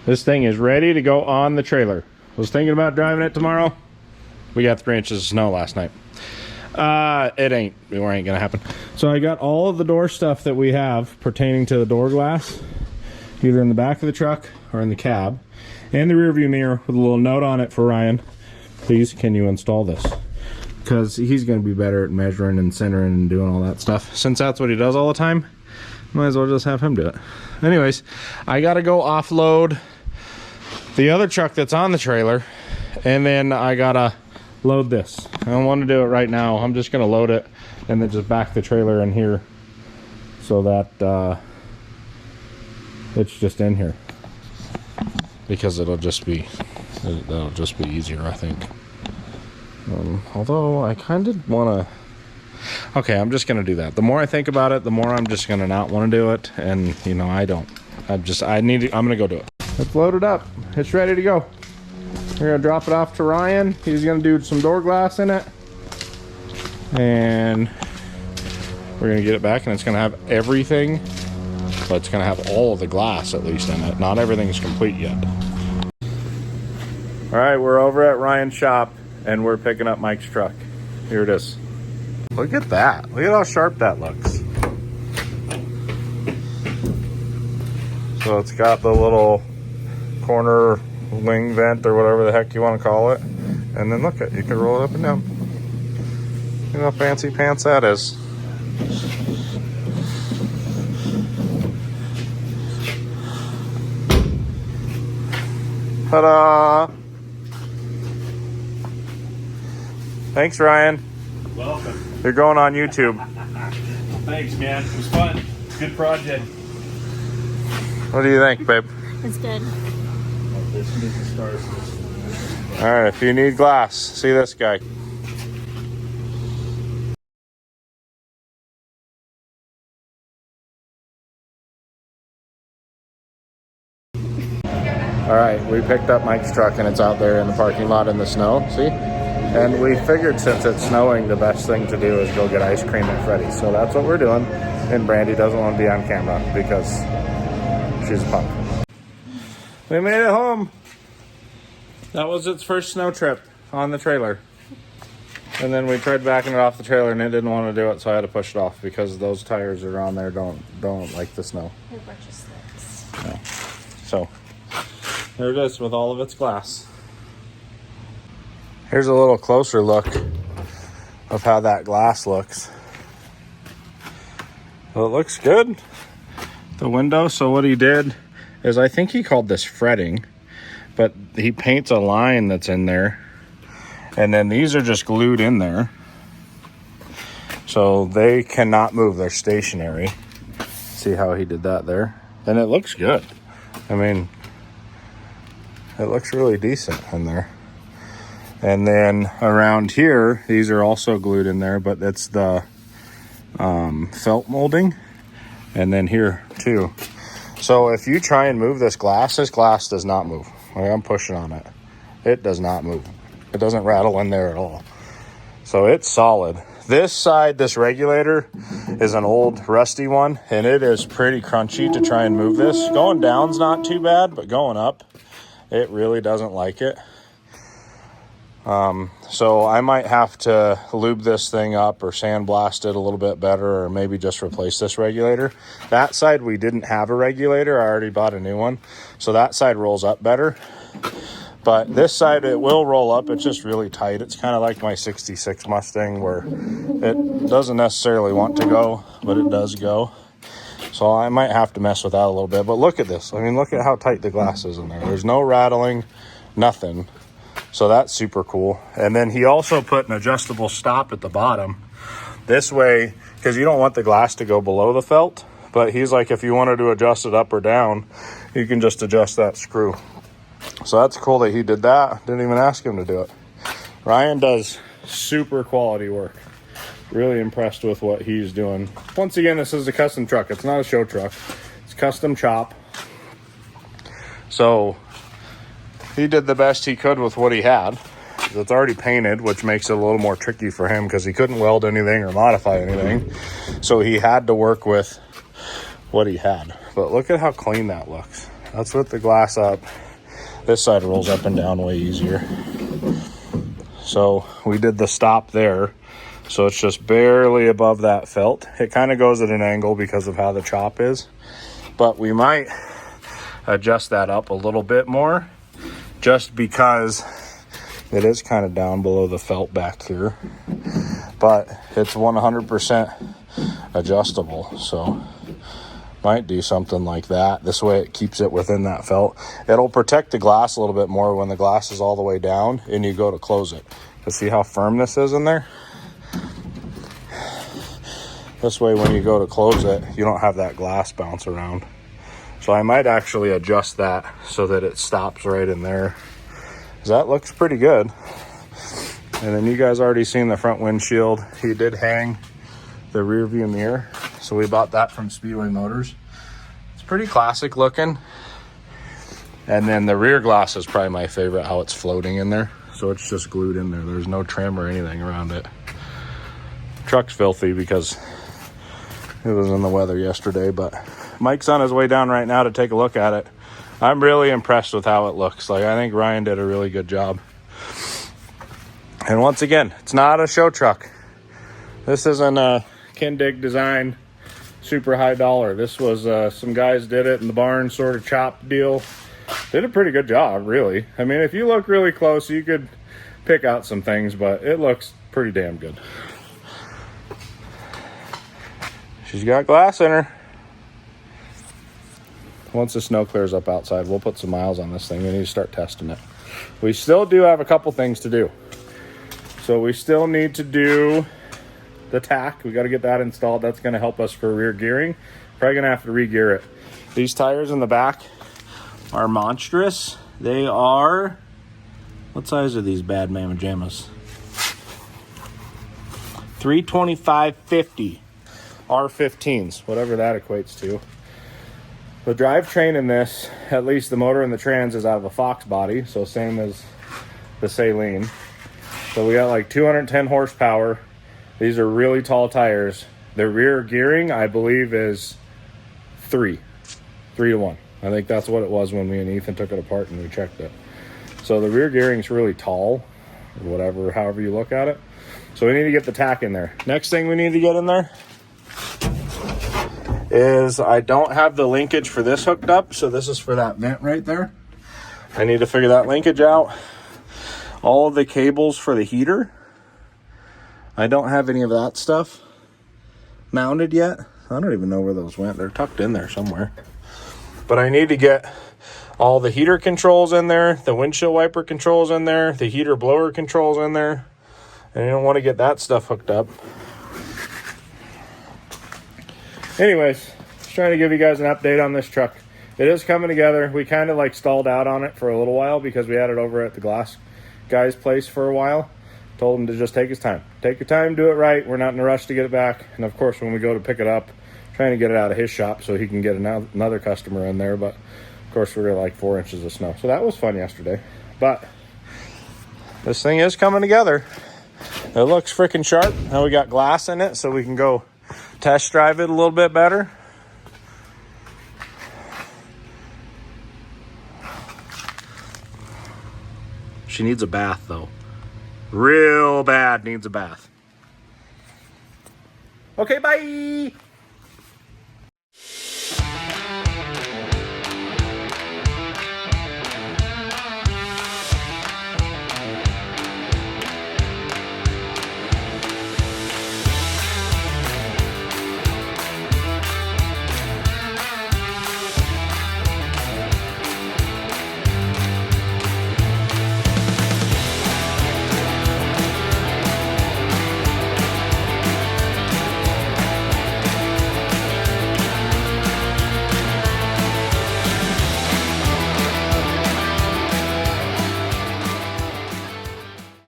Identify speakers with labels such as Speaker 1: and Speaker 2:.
Speaker 1: This thing is ready to go on the trailer. Was thinking about driving it tomorrow. We got 3 inches of snow last night. It ain't gonna happen. So I got all of the door stuff that we have pertaining to the door glass, either in the back of the truck or in the cab, and the rear view mirror with a little note on it for Ryan. Please, can you install this? Because he's going to be better at measuring and centering and doing all that stuff. Since that's what he does all the time, might as well just have him do it. Anyways, I got to go offload the other truck that's on the trailer, and then I got to load this. I don't want to do it right now. I'm just going to load it and then just back the trailer in here so that it's just in here. Because that'll just be easier, I think. Although I kind of want to. Okay, I'm just gonna do that. The more I think about it, the more I'm just gonna not want to do it. And you know, I'm gonna go do it. It's loaded up. It's ready to go. We're gonna drop it off to Ryan. He's gonna do some door glass in it, and we're gonna get it back. And it's gonna have everything. But it's gonna have all of the glass at least in it. Not everything's complete yet. All right, we're over at Ryan's shop and we're picking up Mike's truck. Here it is. Look at that. Look at how sharp that looks. So it's got the little corner wing vent or whatever the heck you want to call it. And then look at, you can roll it up and down. You know how fancy pants that is. Ta-da! Thanks, Ryan.
Speaker 2: Welcome.
Speaker 1: You're going on YouTube.
Speaker 2: Thanks, man. It was fun. It's a good project.
Speaker 1: What do you think, babe?
Speaker 3: It's good.
Speaker 1: Alright, if you need glass, see this guy. Alright, we picked up Mike's truck and it's out there in the parking lot in the snow, see? And we figured since it's snowing, the best thing to do is go get ice cream at Freddy's. So that's what we're doing. And Brandy doesn't want to be on camera because she's a punk. We made it home. That was its first snow trip on the trailer. And then we tried backing it off the trailer and it didn't want to do it, so I had to push it off because those tires that are on there don't like the snow.
Speaker 3: They're a bunch of slicks.
Speaker 1: Yeah. So there it is with all of its glass. Here's a little closer look of how that glass looks. Well, it looks good. The window, so what he did is, I think he called this fretting, but he paints a line that's in there. And then these are just glued in there. So they cannot move, they're stationary. See how he did that there? And it looks good. I mean, it looks really decent in there. And then around here, these are also glued in there, but it's the felt molding. And then here too. So if you try and move this glass does not move. Like, I'm pushing on it. It does not move. It doesn't rattle in there at all. So it's solid. This side, this regulator is an old rusty one, and it is pretty crunchy to try and move this. Going down's not too bad, but going up, it really doesn't like it. So I might have to lube this thing up or sandblast it a little bit better, or maybe just replace this regulator. That side we didn't have a regulator. I already bought a new one. So that side rolls up better. But this side, it will roll up. It's just really tight. It's kind of like my 66 Mustang where it doesn't necessarily want to go, but it does go. So I might have to mess with that a little bit. But look at this. I mean, look at how tight the glass is in there. There's no rattling, nothing. So that's super cool. And then he also put an adjustable stop at the bottom. This way, because you don't want the glass to go below the felt. But he's like, if you wanted to adjust it up or down, you can just adjust that screw. So that's cool that he did that. Didn't even ask him to do it. Ryan does super quality work. Really impressed with what he's doing. Once again, this is a custom truck. It's not a show truck. It's custom chop. So he did the best he could with what he had. It's already painted, which makes it a little more tricky for him because he couldn't weld anything or modify anything. So he had to work with what he had. But look at how clean that looks. That's with the glass up. This side rolls up and down way easier. So we did the stop there. So it's just barely above that felt. It kind of goes at an angle because of how the chop is. But we might adjust that up a little bit more just because it is kind of down below the felt back here. But it's 100% adjustable. So might do something like that. This way it keeps it within that felt. It'll protect the glass a little bit more when the glass is all the way down and you go to close it. But see how firm this is in there? This way when you go to close it, you don't have that glass bounce around. So I might actually adjust that so that it stops right in there. That looks pretty good. And then you guys already seen the front windshield. He did hang the rear view mirror. So we bought that from Speedway Motors. It's pretty classic looking. And then the rear glass is probably my favorite, how it's floating in there. So it's just glued in there. There's no trim or anything around it. Truck's filthy because it was in the weather yesterday, but Mike's on his way down right now to take a look at it. I'm really impressed with how it looks. Like, I think Ryan did a really good job. And once again, it's not a show truck. This isn't a Kindig design, super high dollar. This was some guys did it in the barn, sort of chopped deal. Did a pretty good job, really. I mean, if you look really close, you could pick out some things, but it looks pretty damn good. She's got glass in her. Once the snow clears up outside, we'll put some miles on this thing. We need to start testing it. We still do have a couple things to do. So we still need to do the tack. We got to get that installed. That's going to help us for rear gearing. Probably going to have to re-gear it. These tires in the back are monstrous. They are, what size are these bad mamma jammas? 325/50 R15s, whatever that equates to. The drivetrain in this, at least the motor and the trans, is out of a Fox body, so same as the Saline. So we got like 210 horsepower. These are really tall tires. The rear gearing, I believe, is 3 to 1. I think that's what it was when me and Ethan took it apart and we checked it. So the rear gearing is really tall, or whatever, however you look at it. So we need to get the tack in there. Next thing we need to get in there is I don't have the linkage for this hooked up, so this is for that vent right there. I need to figure that linkage out. All of the cables for the heater, I don't have any of that stuff mounted yet. I don't even know where those went. They're tucked in there somewhere. But I need to get all the heater controls in there, the windshield wiper controls in there, the heater blower controls in there. And I don't want to get that stuff hooked up. Anyways, just trying to give you guys an update on this truck. It is coming together. We kind of like stalled out on it for a little while because we had it over at the glass guy's place for a while. Told him to just take his time. Take your time, do it right. We're not in a rush to get it back. And of course, when we go to pick it up, trying to get it out of his shop so he can get another customer in there. But of course, we're like 4 inches of snow. So that was fun yesterday. But this thing is coming together. It looks freaking sharp. Now we got glass in it so we can go test drive it a little bit better. She needs a bath though. Real bad needs a bath. Okay, bye.